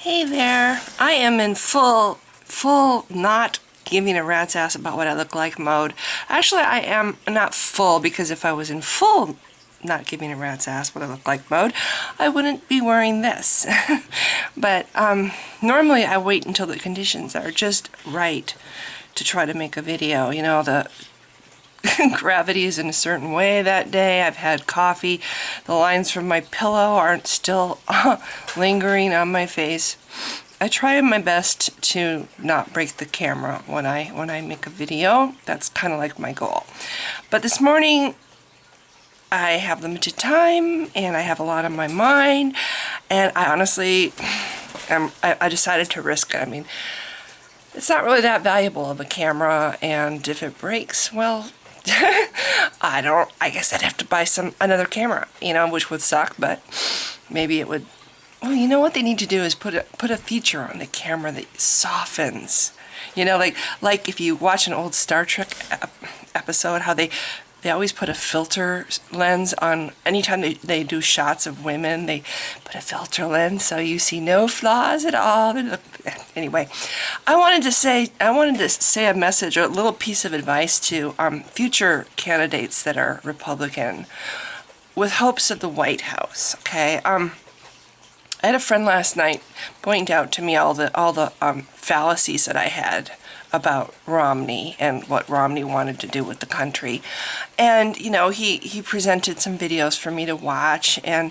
Hey there, I am in full not giving a rat's ass about what I look like mode. Actually, I am not full, because if I was in full not giving a rat's ass what I look like mode, I wouldn't be wearing this. But normally I wait until the conditions are just right to try to make a video. You know, the gravity is in a certain way that day. I've had coffee. The lines from my pillow aren't still lingering on my face. I try my best to not break the camera when I make a video. That's kind of like my goal. But this morning I have limited time and I have a lot on my mind, and I honestly I decided to risk it. I mean, it's not really that valuable of a camera, and if it breaks, well, I guess I'd have to buy another camera, you know, which would suck, but maybe it would. Well, you know what they need to do is put a feature on the camera that softens. You know, like if you watch an old Star Trek episode, how they always put a filter lens on. Anytime they do shots of women, they put a filter lens so you see no flaws at all. Anyway, I wanted to say a message, or a little piece of advice to future candidates that are Republican with hopes of the White House. Okay, I had a friend last night point out to me all the fallacies that I had about Romney and what Romney wanted to do with the country. And, you know, he presented some videos for me to watch, and,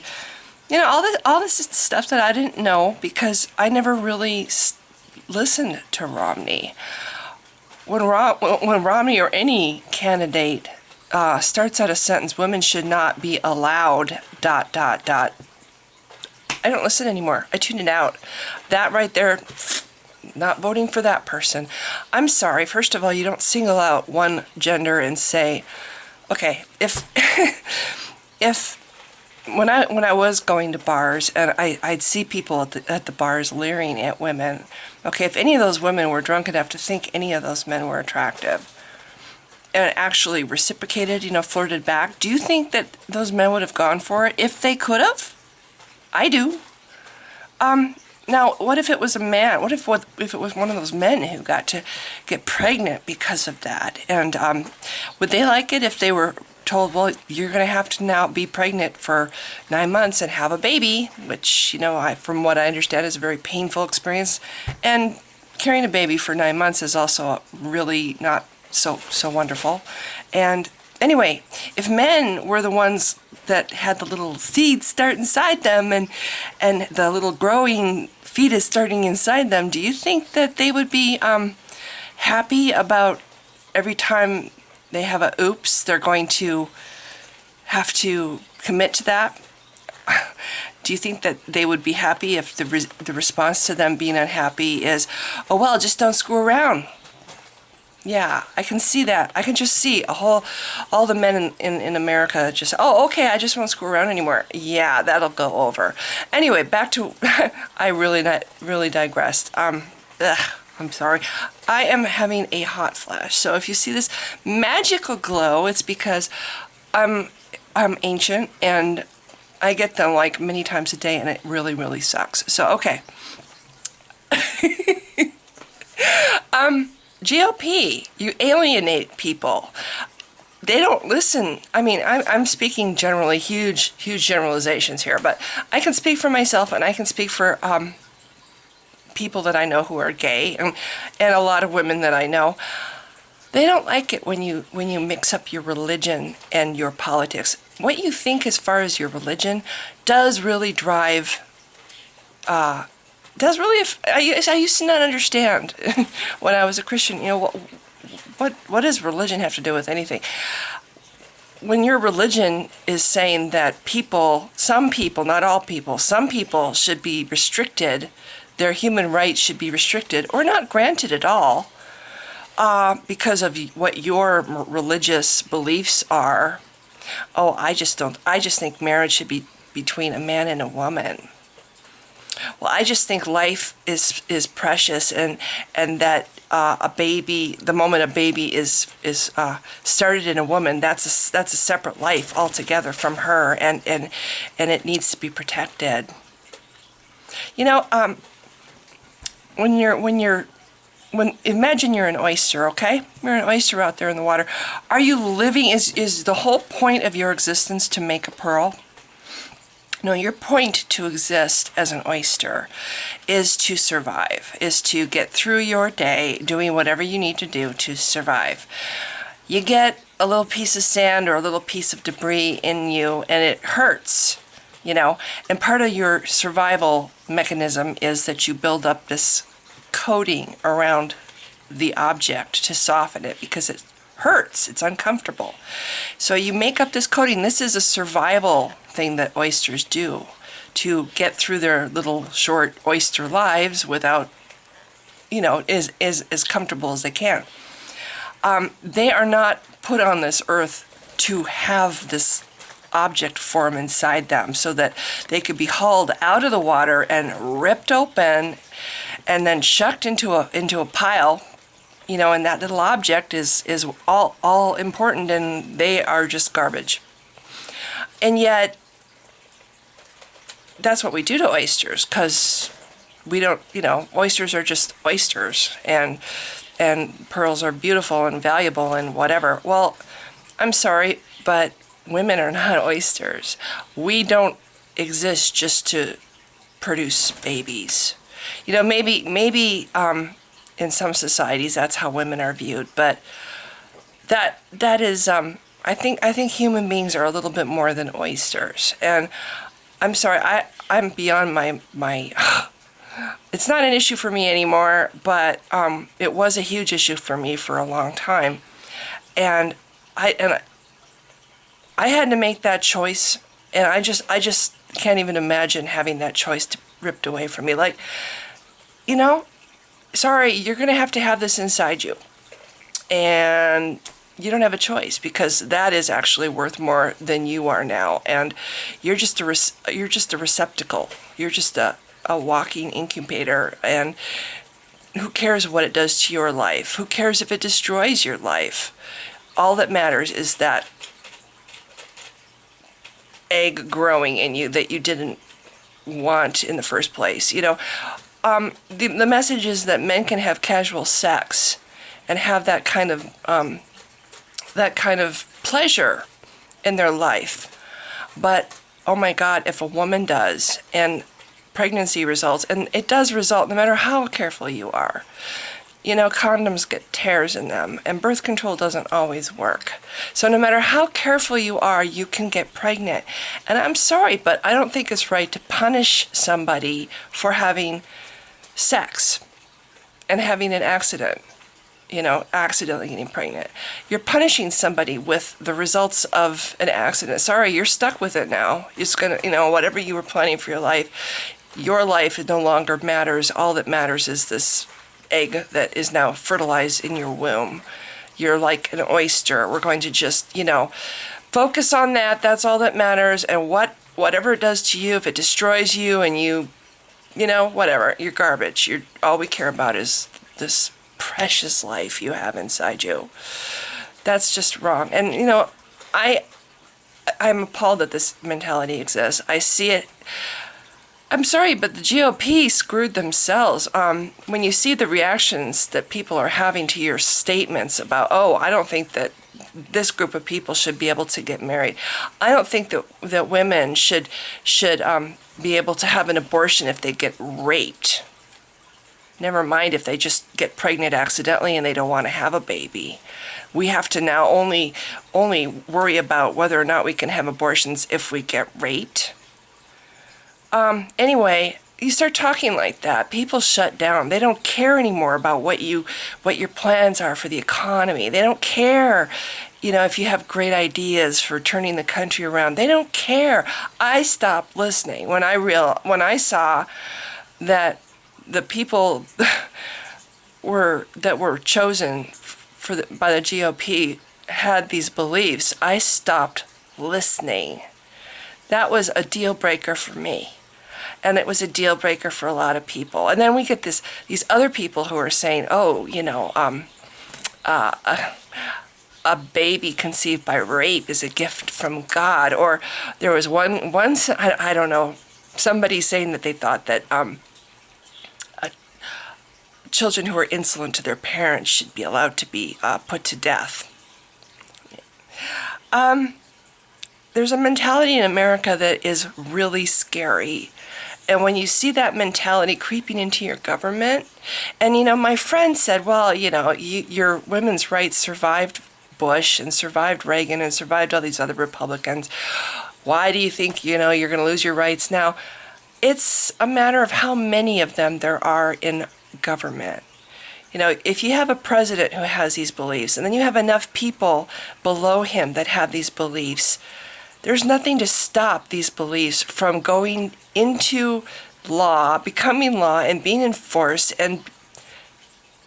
you know, all this is stuff that I didn't know because I never really listened to Romney. When Romney or any candidate starts out a sentence, women should not be allowed ... I don't listen anymore. I tuned it out. That right there, not voting for that person. I'm sorry. First of all, you don't single out one gender and say, okay, if when I was going to bars and I'd see people at the bars leering at women, okay, if any of those women were drunk enough to think any of those men were attractive and actually reciprocated, you know, flirted back, do you think that those men would have gone for it if they could have? I do. Now, what if it was a man? What if it was one of those men who got to get pregnant because of that? And would they like it if they were told, well, you're going to have to now be pregnant for 9 months and have a baby, which, you know, from what I understand is a very painful experience. And carrying a baby for 9 months is also really not so wonderful. And anyway, if men were the ones that had the little seeds start inside them and the little growing fetus starting inside them, do you think that they would be happy about every time they have a oops, they're going to have to commit to that? Do you think that they would be happy if the response to them being unhappy is, oh, well, just don't screw around? Yeah, I can see that. I can just see all the men in America just, oh, okay, I just won't screw around anymore. Yeah, that'll go over. Anyway, back to, I really digressed. I'm sorry. I am having a hot flash. So if you see this magical glow, it's because I'm ancient and I get them like many times a day, and it really sucks. So, okay. GOP, you alienate people. They don't listen. I mean, I'm speaking generally, huge generalizations here, but I can speak for myself, and I can speak for people that I know who are gay, and a lot of women that I know. They don't like it when you mix up your religion and your politics. What you think as far as your religion does really drive. I used to not understand when I was a Christian, you know, what does religion have to do with anything? When your religion is saying that some people, not all people, some people should be restricted, their human rights should be restricted or not granted at all, because of what your religious beliefs are. Oh, I just think marriage should be between a man and a woman. Well, I just think life is precious, and that a baby, the moment a baby is started in a woman, that's a separate life altogether from her, and it needs to be protected. You know, imagine you're an oyster, okay? You're an oyster out there in the water. Are you living, is the whole point of your existence to make a pearl? No, your point to exist as an oyster is to survive, is to get through your day doing whatever you need to do to survive. You get a little piece of sand or a little piece of debris in you and it hurts, and part of your survival mechanism is that you build up this coating around the object to soften it because it hurts, it's uncomfortable. So you make up this coating. This is a survival thing that oysters do to get through their little short oyster lives without, is as comfortable as they can. They are not put on this earth to have this object form inside them so that they could be hauled out of the water and ripped open and then shucked into a pile, and that little object is all important and they are just garbage. And yet that's what we do to oysters, because we don't, oysters are just oysters, and pearls are beautiful and valuable and whatever. Well, I'm sorry, but women are not oysters. We don't exist just to produce babies. Maybe in some societies that's how women are viewed, but that is I think human beings are a little bit more than oysters. And I'm sorry, I'm beyond my it's not an issue for me anymore, but it was a huge issue for me for a long time. And I had to make that choice, and I just can't even imagine having that choice ripped away from me. Like, sorry, you're going to have this inside you. And you don't have a choice, because that is actually worth more than you are now. And you're just a receptacle. You're just a walking incubator. And who cares what it does to your life? Who cares if it destroys your life? All that matters is that egg growing in you that you didn't want in the first place. The message is that men can have casual sex and have that kind of pleasure in their life. But oh my God, if a woman does, and pregnancy results, and it does result no matter how careful you are. Condoms get tears in them, and birth control doesn't always work. So no matter how careful you are, you can get pregnant. And I'm sorry, but I don't think it's right to punish somebody for having sex and having an accident, accidentally getting pregnant. You're punishing somebody with the results of an accident. Sorry, you're stuck with it now. It's gonna, whatever you were planning for your life no longer matters. All that matters is this egg that is now fertilized in your womb. You're like an oyster. We're going to just, focus on that. That's all that matters. And whatever it does to you, if it destroys you and you, whatever, you're garbage. All we care about is this precious life you have inside you. That's just wrong. And, I'm appalled that this mentality exists. I see it. I'm sorry, but the GOP screwed themselves. When you see the reactions that people are having to your statements about, I don't think that this group of people should be able to get married. I don't think that women should be able to have an abortion if they get raped. Never mind if they just get pregnant accidentally and they don't want to have a baby. We have to now only worry about whether or not we can have abortions if we get raped. Anyway, you start talking like that, people shut down. They don't care anymore about what your plans are for the economy. They don't care, if you have great ideas for turning the country around. They don't care. I stopped listening when I saw that the people that were chosen by the GOP had these beliefs. I stopped listening. That was a deal breaker for me. And it was a deal breaker for a lot of people. And then we get these other people who are saying, a baby conceived by rape is a gift from God. Or there was one I don't know, somebody saying that they thought that children who are insolent to their parents should be allowed to be put to death. There's a mentality in America that is really scary. And when you see that mentality creeping into your government, and my friend said, well, your women's rights survived Bush and survived Reagan and survived all these other Republicans. Why do you think, you're going to lose your rights now? It's a matter of how many of them there are in government. If you have a president who has these beliefs, and then you have enough people below him that have these beliefs, there's nothing to stop these beliefs from going into law, becoming law, and being enforced, and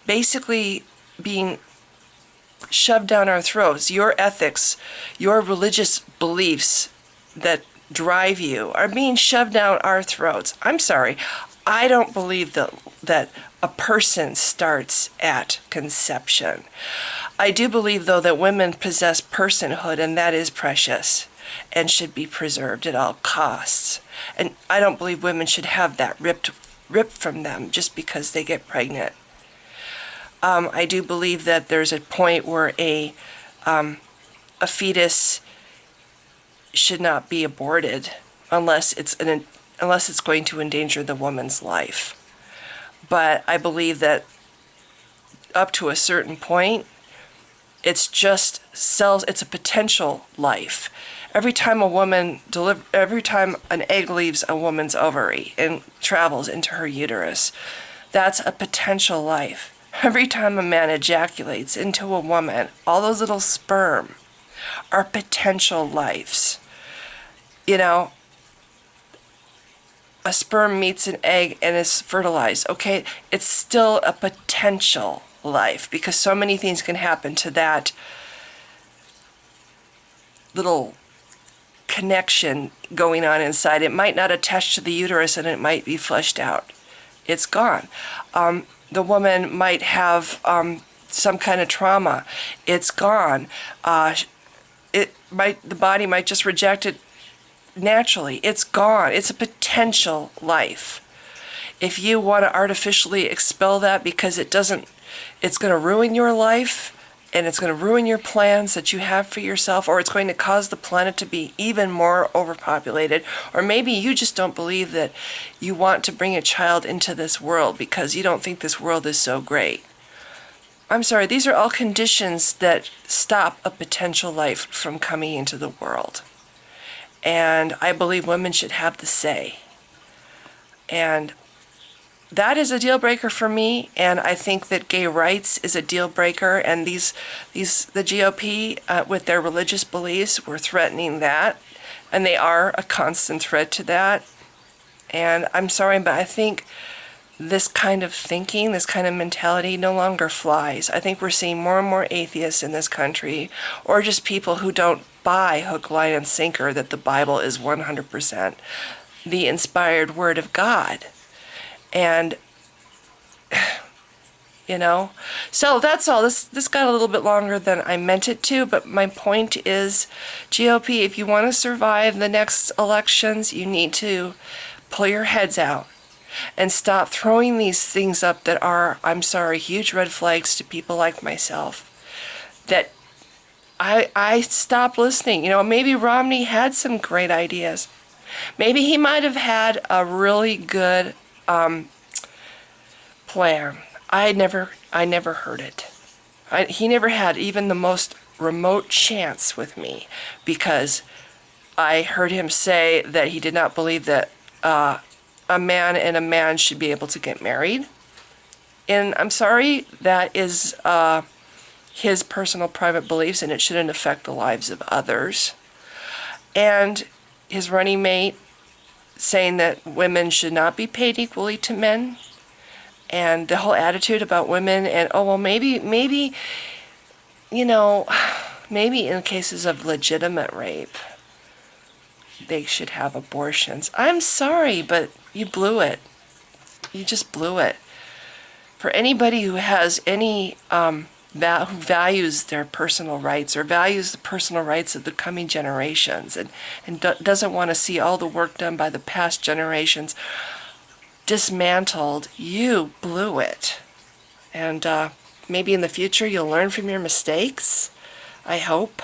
basically being shoved down our throats. Your ethics, your religious beliefs that drive you are being shoved down our throats. I'm sorry. I don't believe that a person starts at conception. I do believe, though, that women possess personhood, and that is precious and should be preserved at all costs. And I don't believe women should have that ripped from them just because they get pregnant. I do believe that there's a point where a fetus should not be aborted unless it's going to endanger the woman's life. But I believe that up to a certain point, it's a potential life. Every time an egg leaves a woman's ovary and travels into her uterus, that's a potential life. Every time a man ejaculates into a woman, all those little sperm are potential lives. A sperm meets an egg and is fertilized. Okay, it's still a potential life because so many things can happen to that little connection going on inside. It might not attach to the uterus and it might be flushed out. It's gone. The woman might have some kind of trauma. It's gone. The body might just reject it naturally. It's gone. It's a potential life. If you want to artificially expel that because it's going to ruin your life and it's going to ruin your plans that you have for yourself, or it's going to cause the planet to be even more overpopulated, or maybe you just don't believe that you want to bring a child into this world because you don't think this world is so great. I'm sorry, these are all conditions that stop a potential life from coming into the world. And I believe women should have the say. And that is a deal breaker for me, and I think that gay rights is a deal breaker, and the GOP, with their religious beliefs, were threatening that, and they are a constant threat to that. And I'm sorry, but I think this kind of thinking, this kind of mentality no longer flies. I think we're seeing more and more atheists in this country, or just people who don't buy hook, line, and sinker that the Bible is 100% the inspired word of God. And, so that's all. This got a little bit longer than I meant it to, but my point is, GOP, if you want to survive the next elections, you need to pull your heads out and stop throwing these things up that are, I'm sorry, huge red flags to people like myself. That I stopped listening. Maybe Romney had some great ideas. Maybe he might have had a really good plan. I never heard it. He never had even the most remote chance with me, because I heard him say that he did not believe that a man and a man should be able to get married. And I'm sorry, that is his personal private beliefs, and it shouldn't affect the lives of others. And his running mate saying that women should not be paid equally to men, and the whole attitude about women, and maybe in cases of legitimate rape they should have abortions. I'm sorry, but you blew it. You just blew it. For anybody who has any who values their personal rights, or values the personal rights of the coming generations, and doesn't want to see all the work done by the past generations dismantled, you blew it. And maybe in the future you'll learn from your mistakes. I hope.